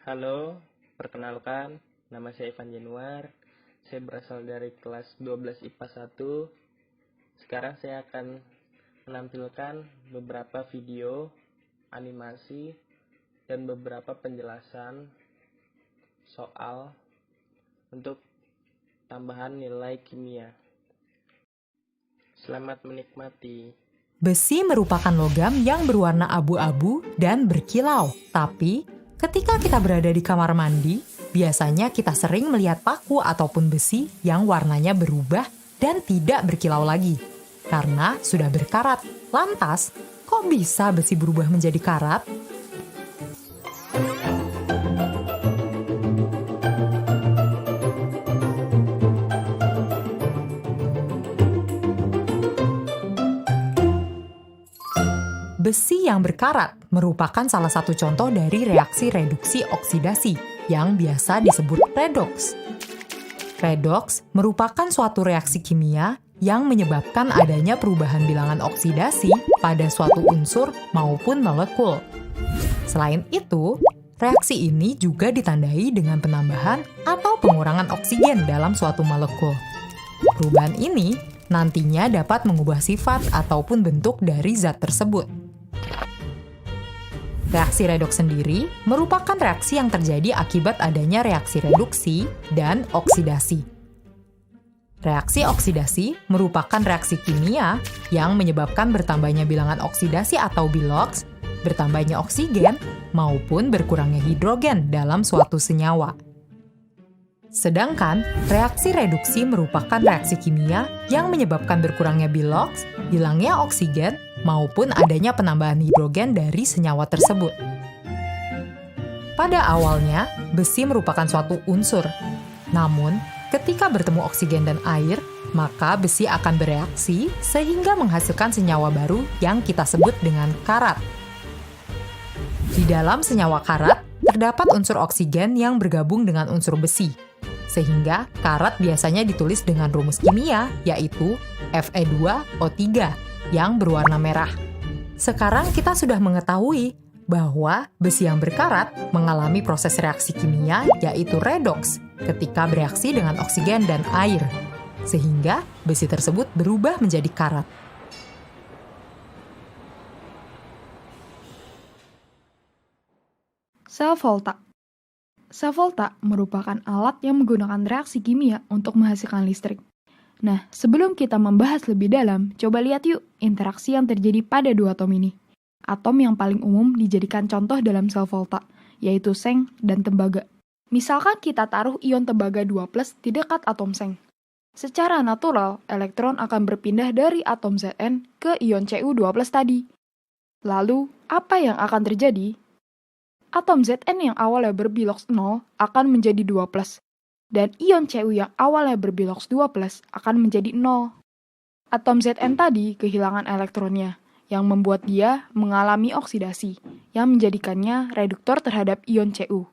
Halo, perkenalkan, nama saya Ivan Januar. Saya berasal dari kelas 12 IPA 1. Sekarang saya akan menampilkan beberapa video, animasi, dan beberapa penjelasan soal untuk tambahan nilai kimia. Selamat menikmati. Besi merupakan logam yang berwarna abu-abu dan berkilau. Tapi, ketika kita berada di kamar mandi, biasanya kita sering melihat paku ataupun besi yang warnanya berubah dan tidak berkilau lagi. Karena sudah berkarat. Lantas, kok bisa besi berubah menjadi karat? Besi yang berkarat merupakan salah satu contoh dari reaksi reduksi oksidasi yang biasa disebut redoks. Redoks merupakan suatu reaksi kimia yang menyebabkan adanya perubahan bilangan oksidasi pada suatu unsur maupun molekul. Selain itu, reaksi ini juga ditandai dengan penambahan atau pengurangan oksigen dalam suatu molekul. Perubahan ini nantinya dapat mengubah sifat ataupun bentuk dari zat tersebut. Reaksi redoks sendiri merupakan reaksi yang terjadi akibat adanya reaksi reduksi dan oksidasi. Reaksi oksidasi merupakan reaksi kimia yang menyebabkan bertambahnya bilangan oksidasi atau biloks, bertambahnya oksigen, maupun berkurangnya hidrogen dalam suatu senyawa. Sedangkan reaksi reduksi merupakan reaksi kimia yang menyebabkan berkurangnya biloks, hilangnya oksigen, maupun adanya penambahan hidrogen dari senyawa tersebut. Pada awalnya, besi merupakan suatu unsur. Namun, ketika bertemu oksigen dan air, maka besi akan bereaksi sehingga menghasilkan senyawa baru yang kita sebut dengan karat. Di dalam senyawa karat, terdapat unsur oksigen yang bergabung dengan unsur besi. Sehingga karat biasanya ditulis dengan rumus kimia, yaitu Fe2O3 yang berwarna merah. Sekarang kita sudah mengetahui bahwa besi yang berkarat mengalami proses reaksi kimia, yaitu redoks, ketika bereaksi dengan oksigen dan air. Sehingga besi tersebut berubah menjadi karat. Sel volta. Sel volta merupakan alat yang menggunakan reaksi kimia untuk menghasilkan listrik. Nah, sebelum kita membahas lebih dalam, coba lihat yuk interaksi yang terjadi pada dua atom ini. Atom yang paling umum dijadikan contoh dalam sel volta, yaitu seng dan tembaga. Misalkan kita taruh ion tembaga 2+ di dekat atom seng. Secara natural, elektron akan berpindah dari atom Zn ke ion Cu2+ tadi. Lalu, apa yang akan terjadi? Atom Zn yang awalnya berbiloks 0 akan menjadi 2+. Dan ion Cu yang awalnya berbiloks 2+ akan menjadi 0. Atom Zn tadi kehilangan elektronnya, yang membuat dia mengalami oksidasi, yang menjadikannya reduktor terhadap ion Cu.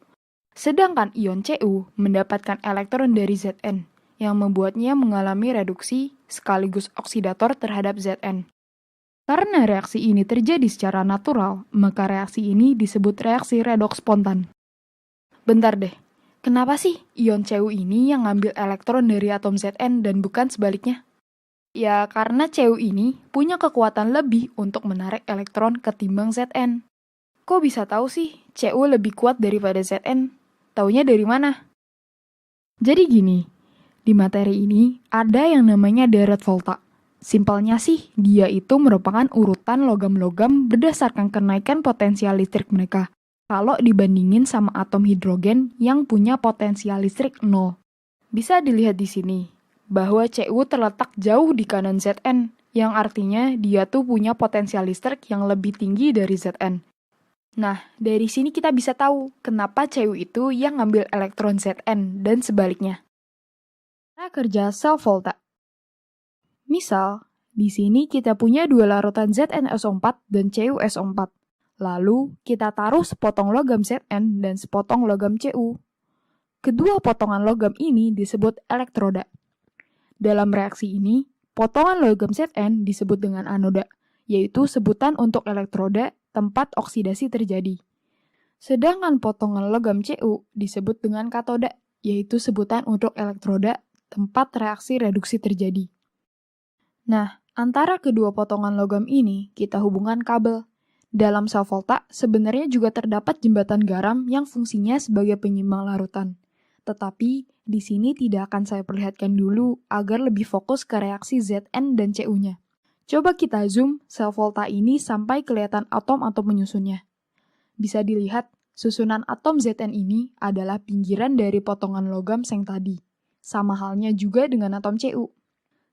Sedangkan ion Cu mendapatkan elektron dari Zn, yang membuatnya mengalami reduksi sekaligus oksidator terhadap Zn. Karena reaksi ini terjadi secara natural, maka reaksi ini disebut reaksi redoks spontan. Bentar deh, kenapa sih ion Cu ini yang ngambil elektron dari atom Zn dan bukan sebaliknya? Ya, karena Cu ini punya kekuatan lebih untuk menarik elektron ketimbang Zn. Kok bisa tahu sih Cu lebih kuat daripada Zn? Taunya dari mana? Jadi gini, di materi ini ada yang namanya deret volta. Simpelnya sih, dia itu merupakan urutan logam-logam berdasarkan kenaikan potensial listrik mereka. Kalau dibandingin sama atom hidrogen yang punya potensial listrik 0. Bisa dilihat di sini, bahwa Cu terletak jauh di kanan Zn, yang artinya dia tuh punya potensial listrik yang lebih tinggi dari Zn. Nah, dari sini kita bisa tahu kenapa Cu itu yang ngambil elektron Zn dan sebaliknya. Cara kerja sel volta. Misal, di sini kita punya dua larutan ZnSO4 dan CuSO4. Lalu, kita taruh sepotong logam Zn dan sepotong logam Cu. Kedua potongan logam ini disebut elektroda. Dalam reaksi ini, potongan logam Zn disebut dengan anoda, yaitu sebutan untuk elektroda tempat oksidasi terjadi. Sedangkan potongan logam Cu disebut dengan katoda, yaitu sebutan untuk elektroda tempat reaksi reduksi terjadi. Nah, antara kedua potongan logam ini kita hubungkan kabel. Dalam sel volta sebenarnya juga terdapat jembatan garam yang fungsinya sebagai penyimbang larutan. Tetapi di sini tidak akan saya perlihatkan dulu agar lebih fokus ke reaksi Zn dan Cu-nya. Coba kita zoom sel volta ini sampai kelihatan atom-atom menyusunnya. Bisa dilihat, susunan atom Zn ini adalah pinggiran dari potongan logam seng tadi. Sama halnya juga dengan atom Cu.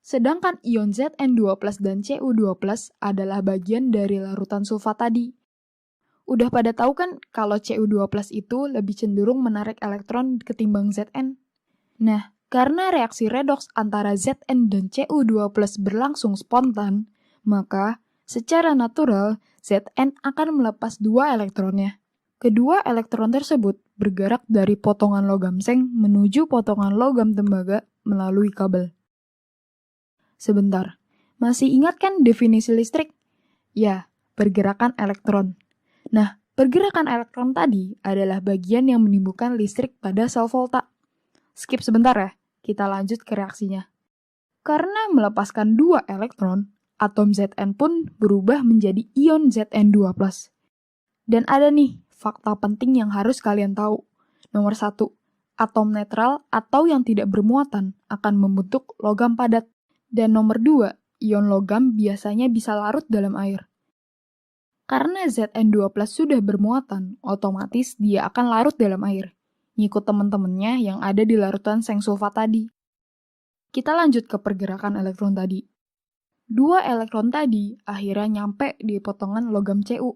Sedangkan ion Zn2+ dan Cu2+ adalah bagian dari larutan sulfat tadi. Udah pada tahu kan kalau Cu2+ itu lebih cenderung menarik elektron ketimbang Zn? Nah, karena reaksi redoks antara Zn dan Cu2+ berlangsung spontan, maka secara natural Zn akan melepas 2 elektronnya. Kedua elektron tersebut bergerak dari potongan logam seng menuju potongan logam tembaga melalui kabel. Sebentar, masih ingat kan definisi listrik? Ya, pergerakan elektron. Nah, pergerakan elektron tadi adalah bagian yang menimbulkan listrik pada sel volta. Skip sebentar ya, kita lanjut ke reaksinya. Karena melepaskan 2 elektron, atom Zn pun berubah menjadi ion Zn2+. Dan ada nih, fakta penting yang harus kalian tahu. Nomor 1, atom netral atau yang tidak bermuatan akan membentuk logam padat. Dan nomor 2, ion logam biasanya bisa larut dalam air. Karena Zn2+ sudah bermuatan, otomatis dia akan larut dalam air. Ngikut teman-temannya yang ada di larutan seng sulfat tadi. Kita lanjut ke pergerakan elektron tadi. 2 elektron tadi akhirnya nyampe di potongan logam Cu.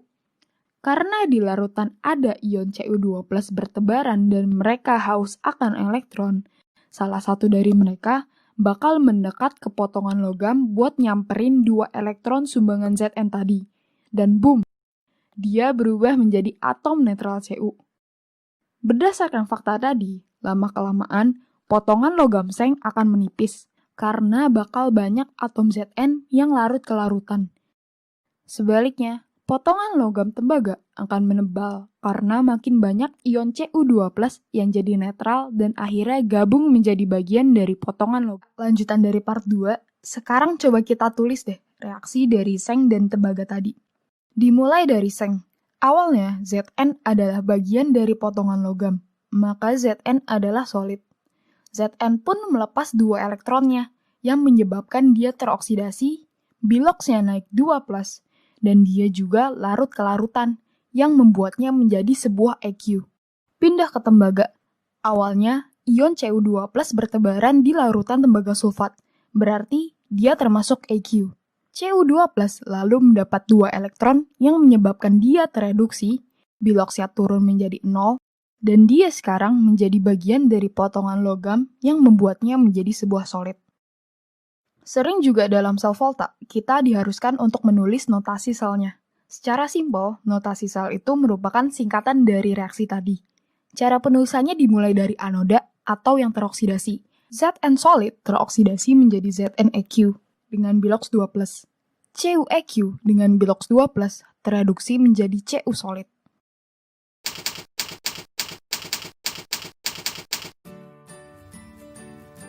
Karena di larutan ada ion Cu2+ bertebaran dan mereka haus akan elektron, salah satu dari mereka bakal mendekat ke potongan logam buat nyamperin 2 elektron sumbangan Zn tadi. Dan boom, dia berubah menjadi atom netral Cu. Berdasarkan fakta tadi, lama-kelamaan potongan logam seng akan menipis karena bakal banyak atom Zn yang larut ke larutan. Sebaliknya, potongan logam tembaga akan menebal karena makin banyak ion Cu2+ yang jadi netral dan akhirnya gabung menjadi bagian dari potongan logam. Lanjutan dari part 2, sekarang coba kita tulis deh reaksi dari seng dan tembaga tadi. Dimulai dari seng. Awalnya, Zn adalah bagian dari potongan logam, maka Zn adalah solid. Zn pun melepas 2 elektronnya, yang menyebabkan dia teroksidasi, biloxnya naik 2+, dan dia juga larut ke larutan, yang membuatnya menjadi sebuah EQ. Pindah ke tembaga. Awalnya, ion Cu2+ bertebaran di larutan tembaga sulfat, berarti dia termasuk EQ. Cu2+ lalu mendapat 2 elektron yang menyebabkan dia tereduksi, biloxnya turun menjadi 0, dan dia sekarang menjadi bagian dari potongan logam yang membuatnya menjadi sebuah solid. Sering juga dalam sel volta, kita diharuskan untuk menulis notasi selnya. Secara simpel, notasi sel itu merupakan singkatan dari reaksi tadi. Cara penulisannya dimulai dari anoda atau yang teroksidasi. Zn solid teroksidasi menjadi Zneq dengan bilox 2+. Cueq dengan bilox 2+ tereduksi menjadi Cu solid.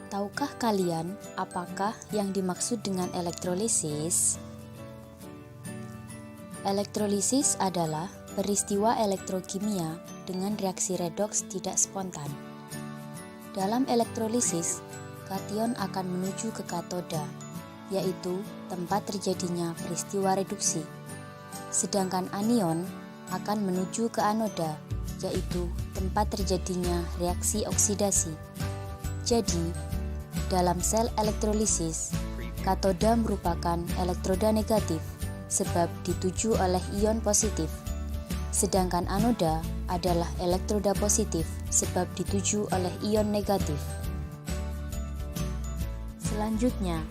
Tahukah kalian apakah yang dimaksud dengan elektrolisis? Elektrolisis adalah peristiwa elektrokimia dengan reaksi redoks tidak spontan. Dalam elektrolisis, kation akan menuju ke katoda, yaitu tempat terjadinya peristiwa reduksi. Sedangkan anion akan menuju ke anoda, yaitu tempat terjadinya reaksi oksidasi. Jadi, dalam sel elektrolisis, katoda merupakan elektroda negatif sebab dituju oleh ion positif, sedangkan anoda adalah elektroda positif sebab dituju oleh ion negatif. Selanjutnya,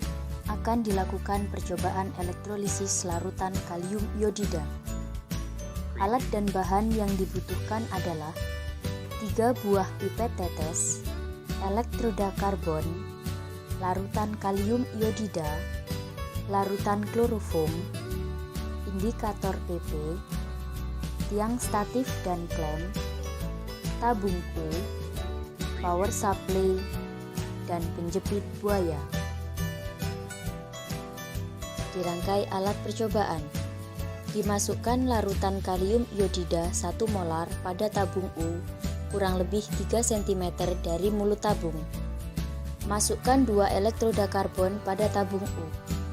akan dilakukan percobaan elektrolisis larutan kalium iodida. Alat dan bahan yang dibutuhkan adalah 3 buah pipet tetes, elektroda karbon, larutan kalium iodida, larutan kloroform, indikator PP, tiang statif dan klem, tabung U, power supply, dan penjepit buaya. Dirangkai alat percobaan. Dimasukkan larutan kalium iodida 1 molar pada tabung U kurang lebih 3 cm dari mulut tabung. Masukkan 2 elektroda karbon pada tabung U.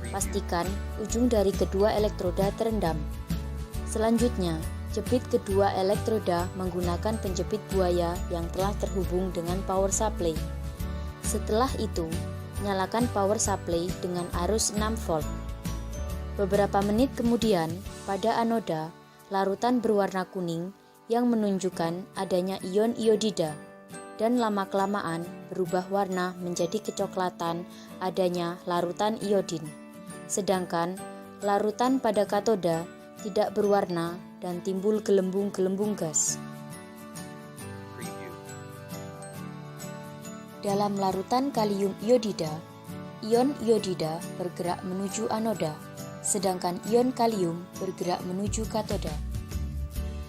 Pastikan ujung dari kedua elektroda terendam. Selanjutnya, jepit kedua elektroda menggunakan penjepit buaya yang telah terhubung dengan power supply. Setelah itu, nyalakan power supply dengan arus 6 volt. Beberapa menit kemudian, pada anoda, larutan berwarna kuning yang menunjukkan adanya ion iodida, dan lama-kelamaan berubah warna menjadi kecoklatan adanya larutan iodin. Sedangkan larutan pada katoda tidak berwarna dan timbul gelembung-gelembung gas. Dalam larutan kalium iodida, ion iodida bergerak menuju anoda, sedangkan ion kalium bergerak menuju katoda.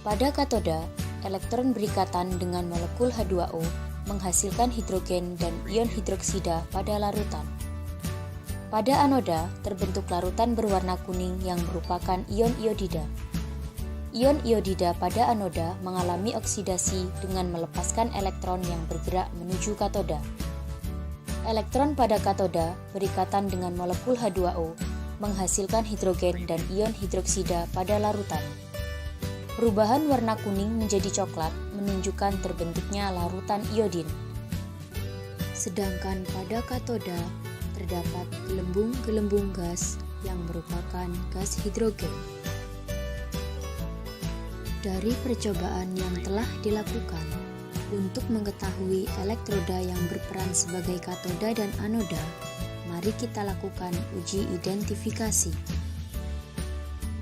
Pada katoda, elektron berikatan dengan molekul H2O menghasilkan hidrogen dan ion hidroksida pada larutan. Pada anoda, terbentuk larutan berwarna kuning yang merupakan ion iodida. Ion iodida pada anoda mengalami oksidasi dengan melepaskan elektron yang bergerak menuju katoda. Elektron pada katoda berikatan dengan molekul H2O menghasilkan hidrogen dan ion hidroksida pada larutan. Perubahan warna kuning menjadi coklat menunjukkan terbentuknya larutan iodin. Sedangkan pada katoda terdapat gelembung-gelembung gas yang merupakan gas hidrogen. Dari percobaan yang telah dilakukan untuk mengetahui elektroda yang berperan sebagai katoda dan anoda, mari kita lakukan uji identifikasi.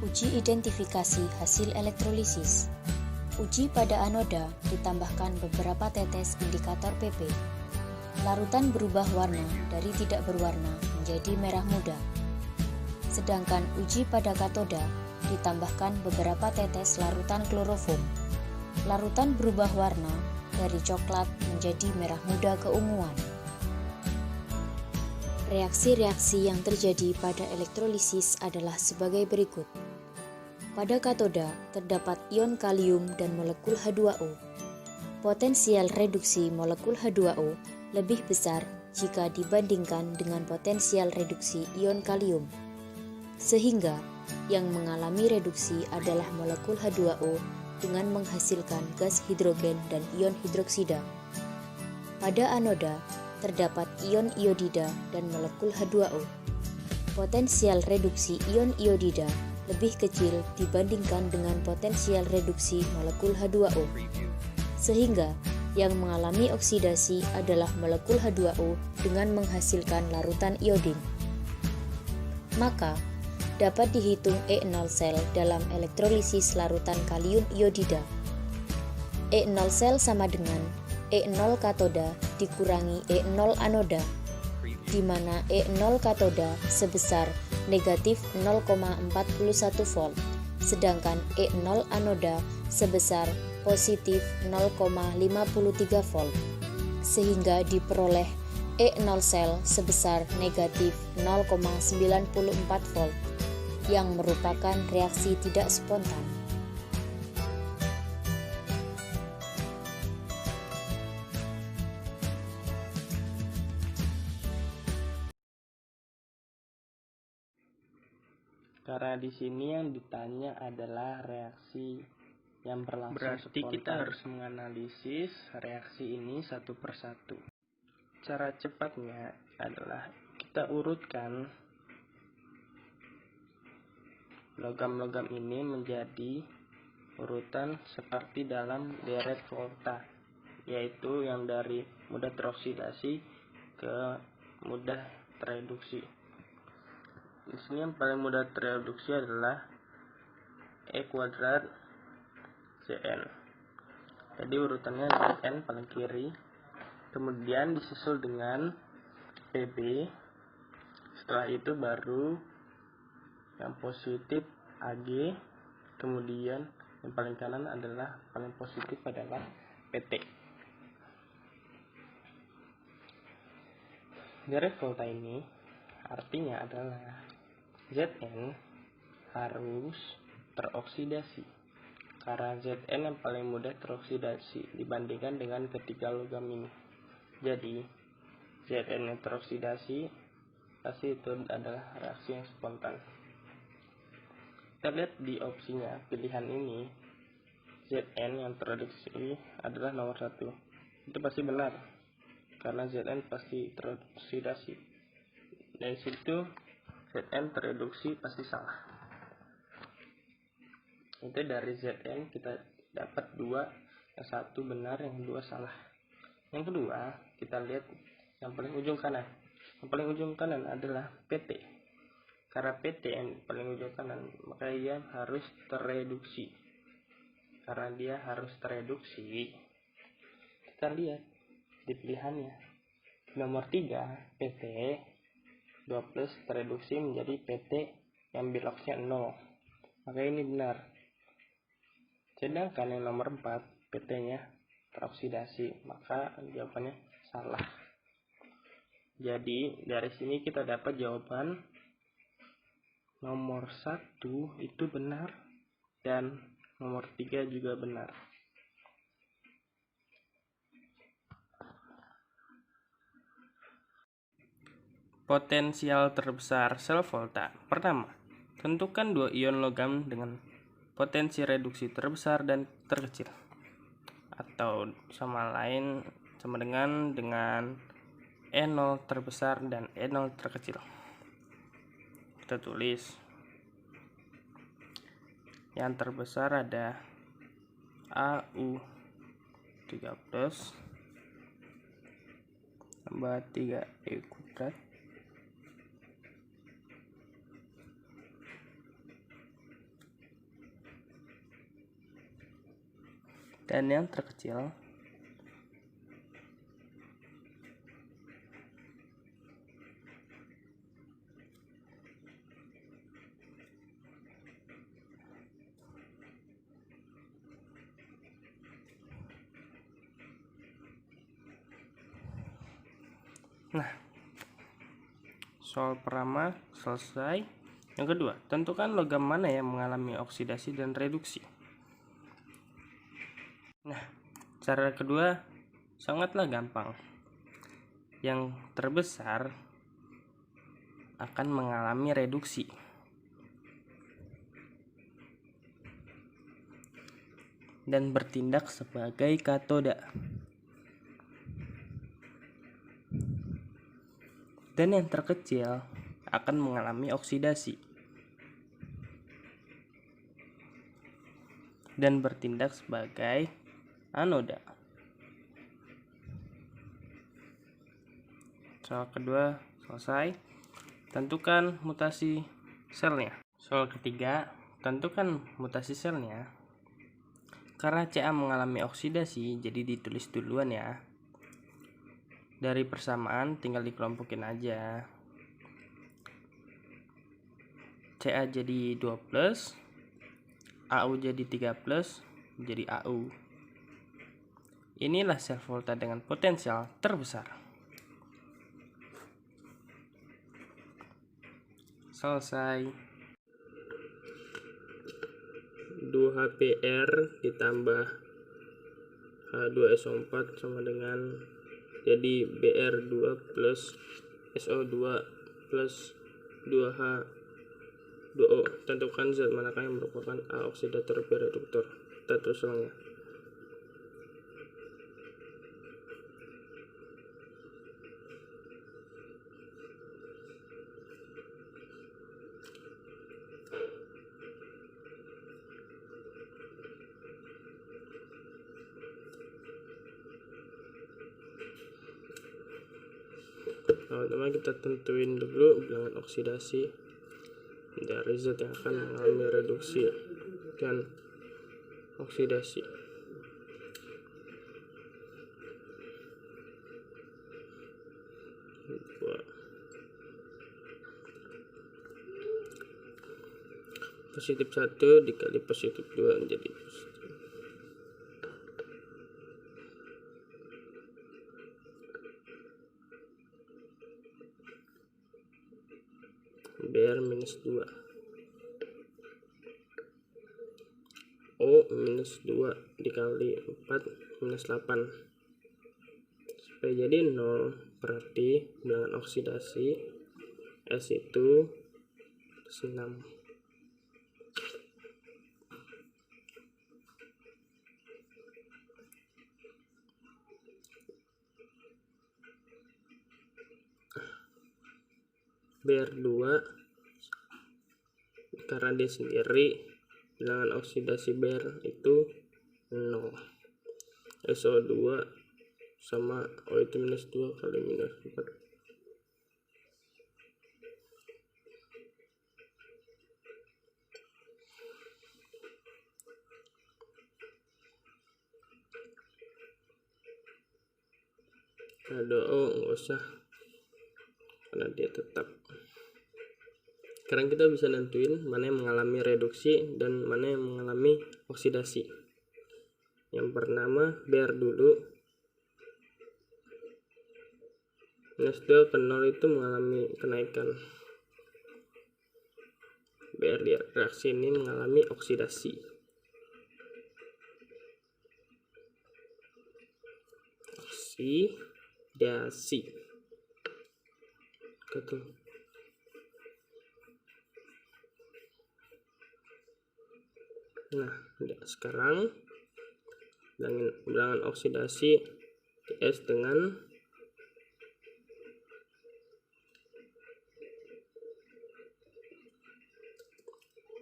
Uji identifikasi hasil elektrolisis. Uji pada anoda ditambahkan beberapa tetes indikator PP. Larutan berubah warna dari tidak berwarna menjadi merah muda. Sedangkan uji pada katoda ditambahkan beberapa tetes larutan klorofom. Larutan berubah warna dari coklat menjadi merah muda keunguan. Reaksi-reaksi yang terjadi pada elektrolisis adalah sebagai berikut. Pada katoda terdapat ion kalium dan molekul H2O. Potensial reduksi molekul H2O lebih besar jika dibandingkan dengan potensial reduksi ion kalium. Sehingga yang mengalami reduksi adalah molekul H2O dengan menghasilkan gas hidrogen dan ion hidroksida. Pada anoda terdapat ion iodida dan molekul H2O. Potensial reduksi ion iodida lebih kecil dibandingkan dengan potensial reduksi molekul H2O. Sehingga yang mengalami oksidasi adalah molekul H2O dengan menghasilkan larutan iodin. Maka, dapat dihitung E0 sel dalam elektrolisis larutan kalium iodida. E0 sel sama dengan E0 katoda dikurangi E0 anoda, di mana E0 katoda sebesar negatif 0,41 volt, sedangkan E0 anoda sebesar positif 0,53 volt, sehingga diperoleh E0 sel sebesar negatif 0,94 volt, yang merupakan reaksi tidak spontan. Karena di sini yang ditanya adalah reaksi yang berlangsung Berarti spontan. kita harus menganalisis reaksi ini satu persatu. Cara cepatnya adalah kita urutkan logam-logam ini menjadi urutan seperti dalam deret volta, yaitu yang dari mudah teroksidasi ke mudah tereduksi. Di sini yang paling mudah tereduksi adalah E kuadrat Cn. Jadi urutannya Cn paling kiri, kemudian disusul dengan Pb. Setelah itu baru yang positif Ag, kemudian Yang paling kanan adalah paling positif adalah PT. Dari volta ini artinya adalah Zn harus teroksidasi, karena Zn yang paling mudah teroksidasi dibandingkan dengan ketiga logam ini. Jadi Zn yang teroksidasi pasti itu adalah reaksi yang spontan. Kita lihat di opsinya, pilihan ini Zn yang tereduksi adalah nomor 1. Itu pasti benar, karena Zn pasti teroksidasi. Dari situ Zn tereduksi pasti salah. Itu dari Zn kita dapat 2, yang 1 benar, yang 2 salah. Yang kedua, kita lihat yang paling ujung kanan. Yang paling ujung kanan adalah PT. Karena PT yang paling ujung kanan, maka ia harus tereduksi. Karena dia harus tereduksi, kita lihat di pilihannya. Nomor 3, PT 2 plus tereduksi menjadi PT yang beloknya 0. Maka ini benar. Sedangkan yang nomor 4, PT-nya teroksidasi, maka jawabannya salah. Jadi dari sini kita dapat jawaban nomor 1 itu benar dan nomor 3 juga benar. Potensial terbesar sel volta. Pertama, tentukan 2 ion logam dengan potensi reduksi terbesar dan terkecil, atau sama dengan E0 terbesar dan E0 terkecil. Kita tulis yang terbesar ada AU3 plus tambah 3E kuadrat dan yang terkecil Nah, soal pertama selesai. Yang kedua, tentukan logam mana yang mengalami oksidasi dan reduksi. Nah, cara kedua sangatlah gampang. Yang terbesar akan mengalami reduksi. Dan bertindak sebagai katoda. Dan yang terkecil akan mengalami oksidasi dan bertindak sebagai anoda. Soal kedua selesai. Tentukan mutasi selnya. Soal ketiga, tentukan mutasi selnya. Karena Ca mengalami oksidasi, jadi ditulis duluan ya. Dari persamaan tinggal dikelompokin aja. Ca jadi 2 plus, AU jadi 3 plus, jadi AU. Inilah sel volta dengan potensial terbesar. Selesai. 2HPr ditambah H2SO4 sama dengan jadi Br2 plus SO2 plus 2H2O. Tentukan zat manakah yang merupakan A oksidator B reduktor. Kita tulis selangnya. Teman-teman, kita tentuin dulu bilangan oksidasi dari zat yang akan mengalami reduksi dan oksidasi. Positif 1 dikali positif 2 menjadi positif. Br minus 2. O minus 2 dikali 4 minus 8. Supaya jadi 0, berarti bilangan oksidasi S itu 6. Br2 karena dia sendiri, bilangan oksidasi Br itu 0. SO2 sama O itu minus 2 kali minus 4. Ada O nggak usah, karena dia tetap. Sekarang kita bisa nentuin mana yang mengalami reduksi dan mana yang mengalami oksidasi. Yang pertama Br dulu. Minus 2 ke 0 itu mengalami kenaikan. Br di reaksi ini mengalami oksidasi. Oksidasi. Betul. Nah, sekarang bilangan oksidasi S dengan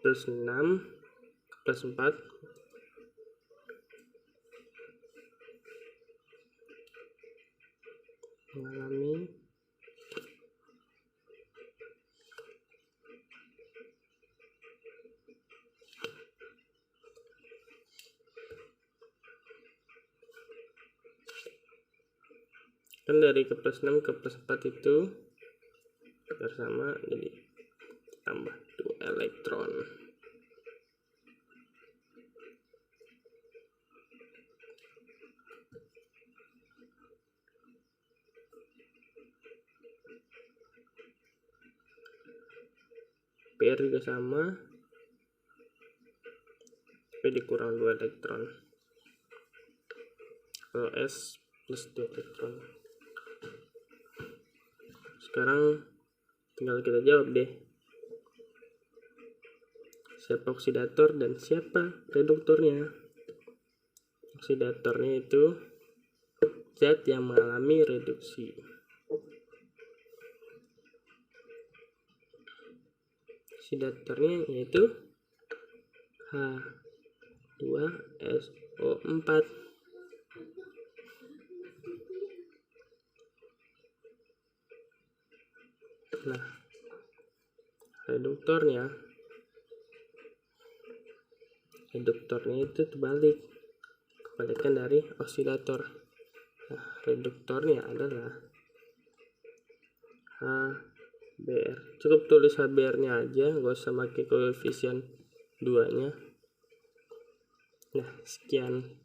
plus 6 plus 4 mengalami kan dari ke plus 6 ke plus 4 itu bersama, jadi tambah 2 elektron. Pr juga sama, tapi dikurang 2 elektron. Kalau S plus 2 elektron. Sekarang tinggal kita jawab deh, siapa oksidator dan siapa reduktornya. Oksidatornya itu zat yang mengalami reduksi. Oksidatornya yaitu H2SO4. Nah, reduktornya itu terbalik, kebalikan dari oksidator. Nah, reduktornya adalah HBr. Cukup tulis HBr nya aja, nggak usah pakai koefisien 2 nya. Nah, sekian,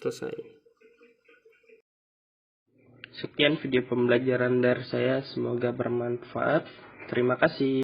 selesai. Sekian video pembelajaran dari saya, semoga bermanfaat. Terima kasih.